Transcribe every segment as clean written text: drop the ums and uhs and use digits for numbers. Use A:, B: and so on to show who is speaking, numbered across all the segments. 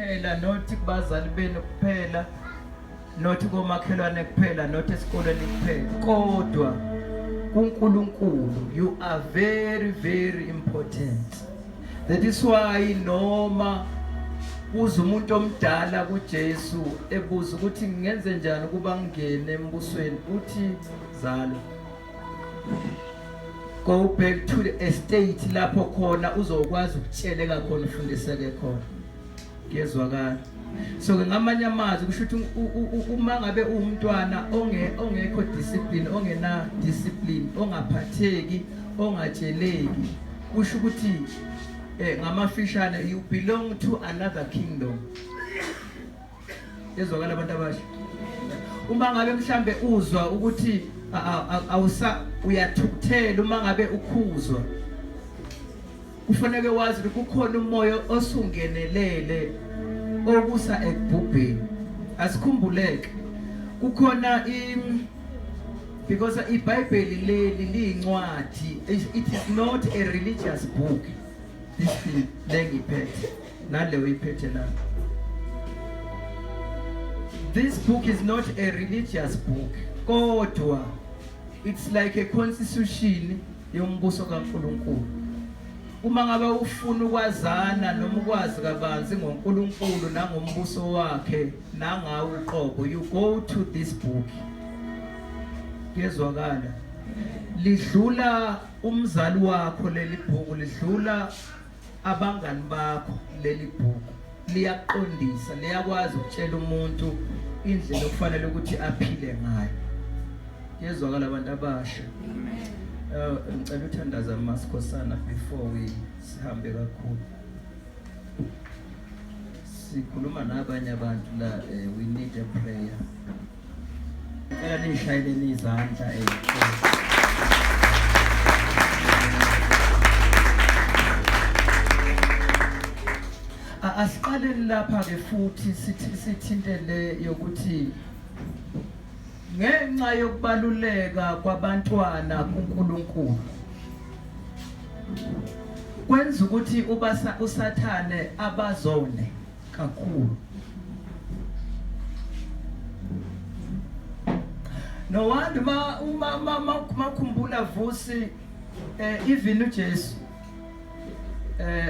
A: kuphela, nothi kubazali benu kuphela, nothi komakhelwane kuphela, nothi esikoleni kuphela, kodwa kuNkulunkulu you are very very important. That is why noma uze umuntu omdala kuJesu ebuza ukuthi ngenze njani kuba ngene embusweni, uthi zalo, go back to the estate lapho khona uzokwazi ukutsheleka khona, ufundiseke khona. Kuyezwakala? So ke ngamanye amazwi kusho ukuthi uma ngabe uwumntwana ongekho discipline, ongena discipline, ongaphatheki, ongatsheleki, kusho ukuthi ngamafishane you belong to another kingdom. Yezwakala abantu abasha? Uma ngabe mhlambe uzwa ukuthi uyathukuthela, uma ngabe ukhuzwa, kufanele wazi ukuthi kukhona umoya osungenelele okusa ekubhubheni. Asikhumbuleke kukhona because iBhayibheli leli liyincwadi, it is not a religious book. This thing lengiphethe naleyo iphethe la. This book is not a religious book, kodwa it's like a constitution yombuso kaNkulunkulu. Uma ngabe ufuna ukwazana noma ukwazi kabanzi ngoNkulunkulu nangombuso wakhe nangawo uqobo, you go to this book. Kuyezwakala? Lidlula umzali wakho leli bhuku, lidlula abangani bakho leli bhuku. Liyaqondisa, liyakwazi ukutshela umuntu indlela okufanele ukuthi aphile ngayo. Kuyezwakala abantu abasha? Ngicela uthandaza Masikhosana before we sihambe kakhulu. Sikhuluma nabanye abantu la, we need a prayer. Ngicela nishayeleni izandla asiqaleni lapha ke futhi sithintele yokuthi ngenxa yokubaluleka kwabantwana kuNkulunkulu kwenza ukuthi usathane abazone kakhulu. No wonder uma khumbula vusi even uJesu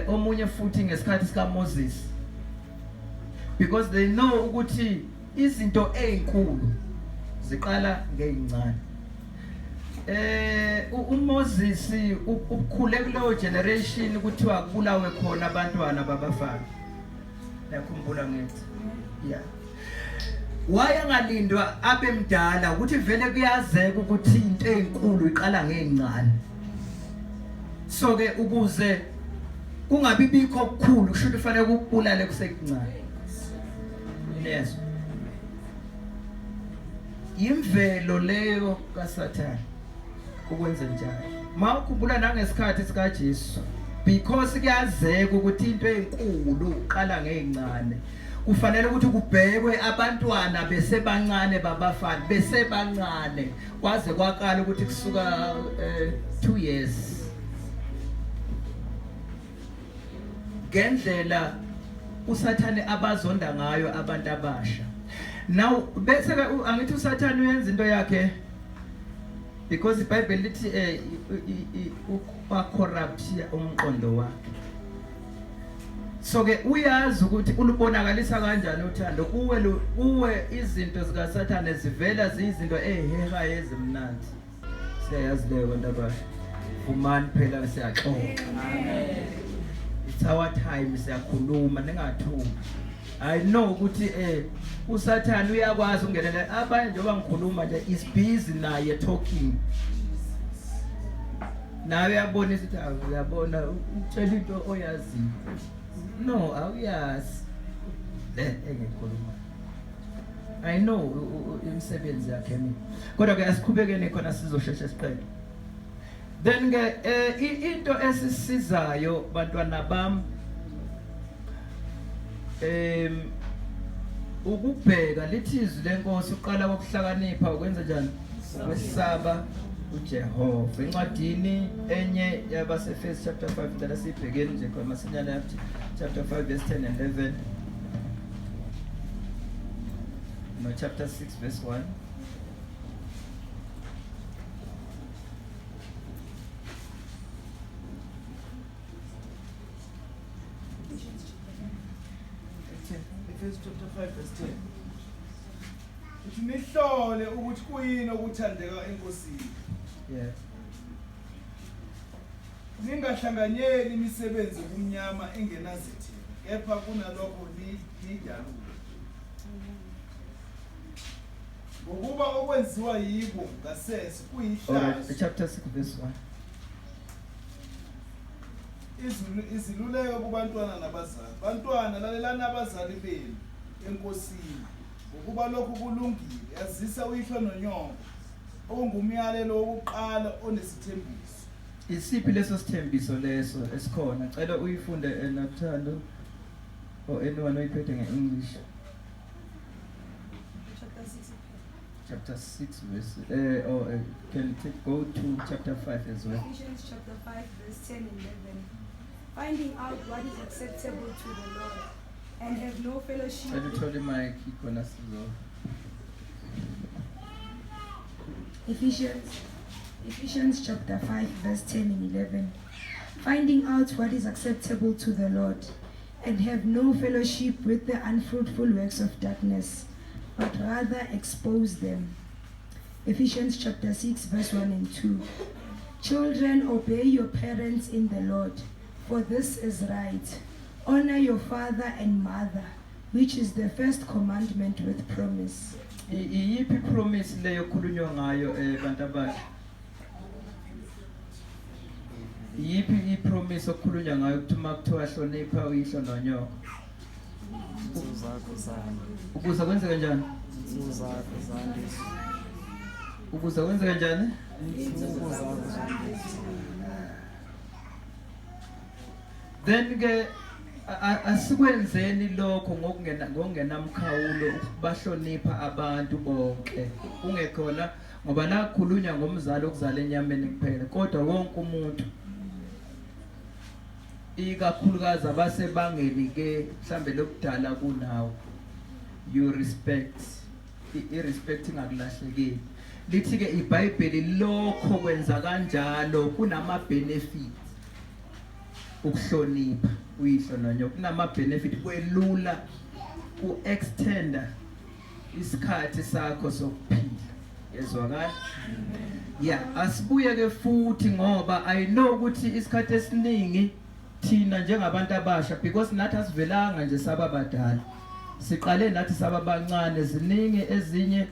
A: omunye futhi ngesikhathi sika Moses, because they know ukuthi izinto ezinkulu ziqala ngeincane. uMoses ukukhule kuleyo generation kuthiwa kubulawe khona abantwana babafana. Yakhumbula ngithi yeah, wayengalindwa abe mdala ukuthi vele kuyazeka ukuthi into ezinkulu iqala ngeincane. So ke ukuze kungabi bikho okukhulu kusho kufanele ukubulale kusekuncane. Yes, imvelo leyo kaSathane ukwenza njalo. Mawukhumbula nangesikhathi sika Jesu, because kuyazeka ukuthi into ezinkulu uqala ngeincane. Kufanele ukuthi kubhekwe abantwana besebancane babafana besebancane kwaze kwaqala ukuthi kusuka 2 years. Ngendlela uSathane abazonda ngayo abantu abasha. Now bese angithi uSathane uyenza into yakhe because iBhayibheli lithi corrupt umqondo wakhe. So ke uyazi ukuthi ulubonakalisa kanjani uthando kuwe izinto zika Sathane zivela zizinto eziheha ezimnandi. Siyayazi leyo abantu abasha. Umani phela siyaxoxa. Amen. It's our time siyakhuluma ningathuma. I know ukuthi uSathane uyakwazi ungenela abanye njengoba ngikhuluma nje is busy naye talking. Nawe uyabona ukuthi uyabona utshela into oyazi. No, awuyazi. Engikhuluma. I know imsebenzi yakhe mina. Kodwa ke asikhubekene khona sizosheshe siqede. Then ke into esisizayo bantwana bami ukubheka lithizwi lenkosi uqala kokuhlakanipha ukwenza njani wesaba uJehova. Encwadini enye yabaseFirst chapter 5 ndala sibhekeni nje kwa masinyana chapter 5 verse 10 and 11. No, chapter 6 verse 1.
B: Ephesians chapter 5 verse 10. Uthi nihlole ukuthi kuyini okuthandeka enkosini.
A: Yeah.
B: Ningahlanganyeli imisebenzi kumnyama engenazithelo, kepha kunalokho nidalule. Ngokuba okwenziwa yibo ngasese kuyihlazo.
A: Alright, chapter 6 verse 1.
B: Iziluleko kubantwana nabazali. Bantwana lalelana abazali benu enkosini. Ngokuba lokhu kulungile, yazisa uyihlo nonyoko. Okungumyalelo wokuqala onesithembiso.
A: Isiphi leso sithembiso leso esikhona? Cela uyifunde eNathando or anyone oyiphethe ngeEnglish. Chapter 6 verse can go to chapter 5 as well.
C: Ephesians chapter 5 verse 10 and 11. Finding out what is acceptable to the Lord and have no fellowship.
A: I told him my key corners
C: Ephesians chapter 5 verse 10 and 11. Finding out what is acceptable to the Lord and have no fellowship with the unfruitful works of darkness, but rather expose them. Ephesians chapter 6 verse 1 and 2. Children, obey your parents in the Lord, for this is right. Honor your father and mother, which is the first commandment with promise.
A: Iyiphi promise leyo khulunywa ngayo bantu abasha? Iyiphi ipromise okhulunywa ngayo ukuthi makuthiwa hlonipha uyihlo nonyoko? Ukuze kwenzeke njani? Ukuze kwenzeke njani? Then ke asikwenzeni lokho ngokungenamkhawulo ukubahlonipha abantu bonke kungekhona ngoba la khulunywa ngomzali okuzala enyameni kuphela kodwa wonke umuntu ikakhulukazi abasebangeni ke mhlambe lokudala kunawo you respect irespect ingakulahlekeli lithi ke iBhayibheli lokho kwenza kanjalo kunama benefits ukuhlonipha uyihlo nonyoko kunama benefit kwelula ku-extenda isikhathi sakho sokuphila yezwakala yeah asibuye ke futhi ngoba I know ukuthi isikhathi esiningi thina njengabantu abasha because nathi asivelanga nje sababadala siqale nathi sababancane ziningi ezinye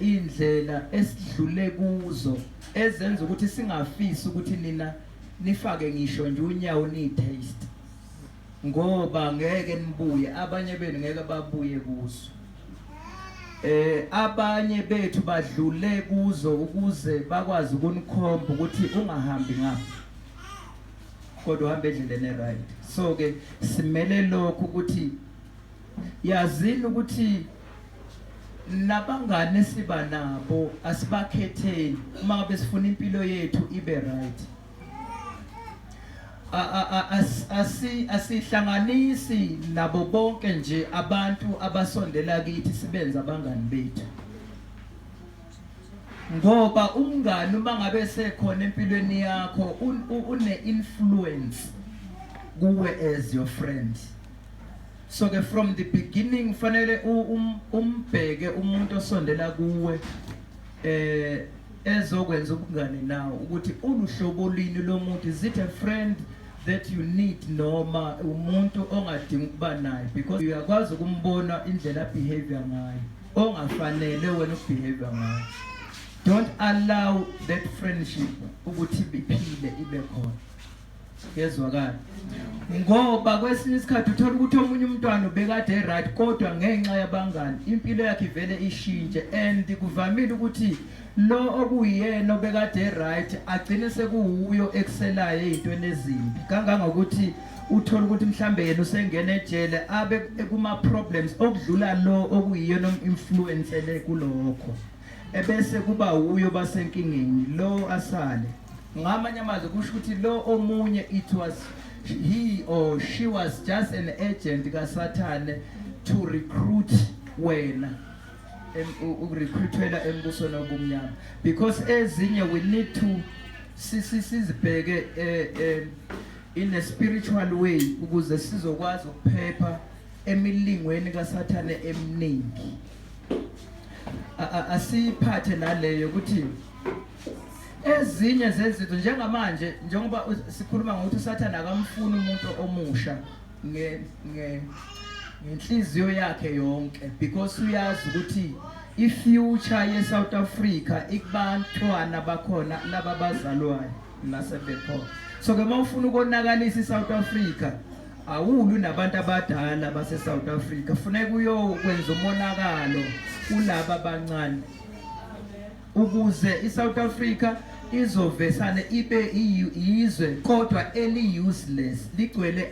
A: indlela esidlule kuzo ezenza ukuthi singafisi ukuthi nina nifake ngisho nje unyawo ni taste ngoba ngeke nibuye abanye benu ngeke babuye kuzo abanye bethu badlule kuzo ukuze bakwazi ukunikhomba ukuthi ungahambi ngapha kodwa uhambe endleleni right so ke simele lokho ukuthi yazini ukuthi nabangane siba nabo asibakhetheni uma ngabe sifuna impilo yethu ibe right asihlanganisi nabo bonke nje abantu abasondela kithi sibenza abangani bethu ngoba umngani uma ngabe sekhona empilweni yakho une influence kuwe as your friend so ke from the beginning fanele umbheke umuntu osondela kuwe ezokwenza ubungane nawo ukuthi uluhlobo lini lomuntu is it a friend that you need noma umuntu ongadingi ukuba naye because uyakwazi ukumbona indlela behavior ngayo ongafanele wena ubehavior ngayo don't allow that friendship ukuthi iphile ibe khona yezwakala ngoba kwesinye isikhathi uthola ukuthi omunye umntwana ubekade right kodwa ngenxa yabangani impilo yakhe ivele ishintshe and kuvamile ukuthi lo okuyena obekade right agcine sekuhuyo ekselayo ezintweni ezimbi kangangokuthi uthola ukuthi mhlambe yena usengena ejele abe kuma problems okudlula lo okuyiyona influence le kulokho ebese kuba huyo basenkingeni lo asale ngamanye amazwi kusho ukuthi lo omunye it was he or she was just an agent kaSathane to recruit wena ukurecruitela embusweni wobumnyama, because ezinye we need to sizibheke in a spiritual way ukuze sizokwazi ukuphepha emilingweni kaSathane eminingi. Asiphathe naleyo ukuthi ezinye zezinto njengamanje njengoba sikhuluma ngokuthi uSathane akamfuni umuntu omusha ngenhliziyo yakhe yonke, because uyazi ukuthi ifuture yeSouth Africa ikubantwana bakhona laba bazalwayo nasebekhona. So ke mawufuna ukonakalisa iSouth Africa awulu nabantu abadala base South Africa, funeka uyokwenza umonakalo kulaba abancane ukuze iSouth Africa izovesane ibe izwe kodwa eli useless,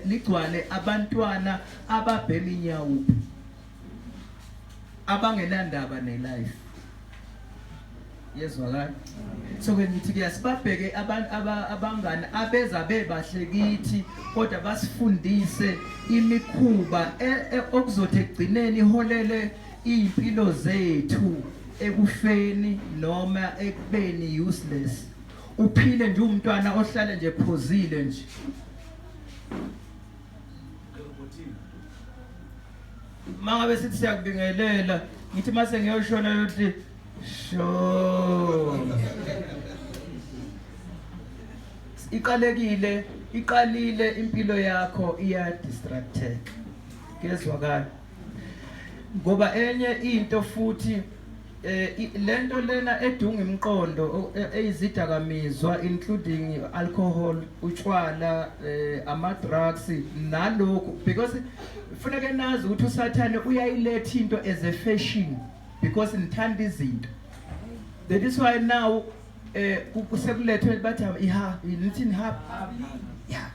A: ligcwale abantwana ababhema inyawo abangenandaba nelife. Yezwakala. So ke ngithi ke asibabheke abangani abeza bebahle kithi kodwa basifundise imikhuba okuzothi egcineni iholele impilo zethu ekufeni noma ekubeni useless. Uphile nje umntwana ohlale nje phozile nje. Mangabe sithi siyakubingelela ngithi mase ngiyoshona ukuthi sho iqalile impilo yakho iya distracted. Kezwakala ngoba enye into futhi lento lena edunga imqondo eyizidakamizwa including alcohol, utshwala, ama drugs nalokho, because kufanele nazi ukuthi uSathane uyayiletha into as a fashion because nithanda izinto. That is why now kusekulethwe bathi nithi yeah.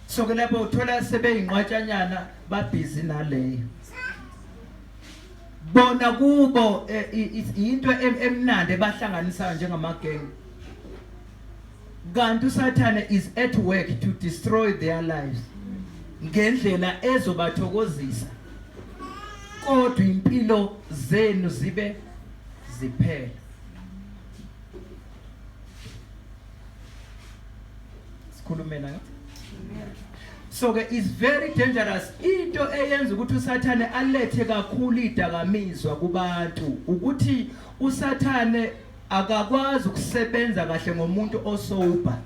A: So ke lapho uthola sebeyinqwatshanyana babhizi naleyo. Bona kubo into emnandi bahlanganisa njengamageng. Kanti uSathane is at work to destroy their lives ngendlela ezobathokozisa kodwa impilo zenu zibe ziphela. Sikhulumena ngathi so ke is very dangerous. Into eyenza ukuthi uSathane alethe kakhulu idakamizwa kubantu ukuthi uSathane akakwazi ukusebenza kahle ngomuntu osober.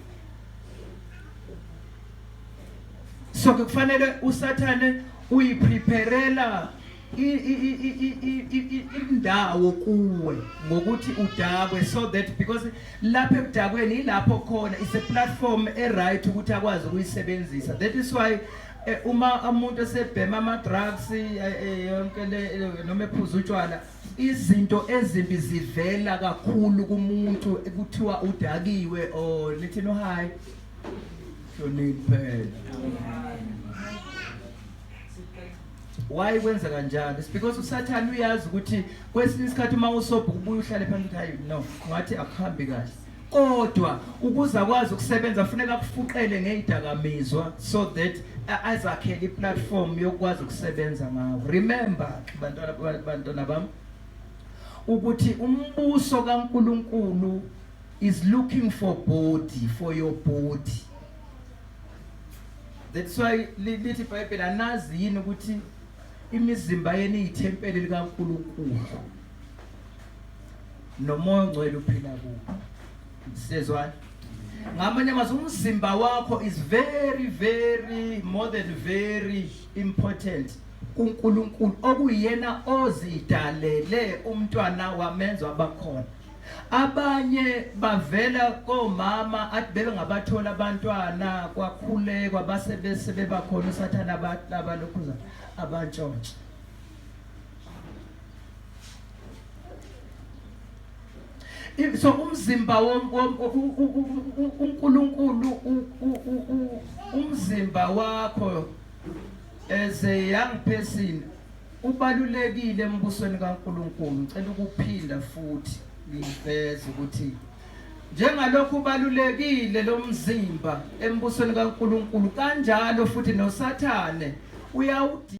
A: So ke kufanele uSathane uyipreparela indawo kuwe ngokuthi udakwe, so that because lapha ekudakweni ilapho khona is a platform right ukuthi akwazi ukuyisebenzisa. That is why uma umuntu esebhema ama drugs yonke le noma ephuza utshwala, izinto ezimbi zivela kakhulu kumuntu ekuthiwa udakiwe or lithi no hi shonini phela. Why kwenza kanjalo? It's because uSathane uyazi ukuthi kwesinye isikhathi uma usobha ubuye uhlale phansi hayi no ngathi akuhambi kahle, kodwa ukuze akwazi ukusebenza kufuneka kufuqele ngezidakamizwa so that azakhele iplatform yokwazi ukusebenza ngawo. Remember bantwana bami ukuthi umbuso kaNkulunkulu is looking for body, for your body. That's why lithi iBhayibheli anazi yini ukuthi imizimba yeni ithempeli likaNkulunkulu nomoya ongcwele uphila kuwo. Sezwana ngamanye amazwi umzimba wakho is very more than very important kuNkulunkulu, okuyena ozidalele umntwana wamenzo abakhona. Abanye bavela komama athi bebe ngabathola abantwana kwakhulekwa base bebakhona uSathane abalokhuza abantshontshe. So umzimba uNkulunkulu umzimba wakho as a young person ubalulekile embusweni kaNkulunkulu. Ngicela ukuphinda futhi ngiveze ukuthi njengalokho ubalulekile lo mzimba embusweni kaNkulunkulu kanjalo futhi noSathane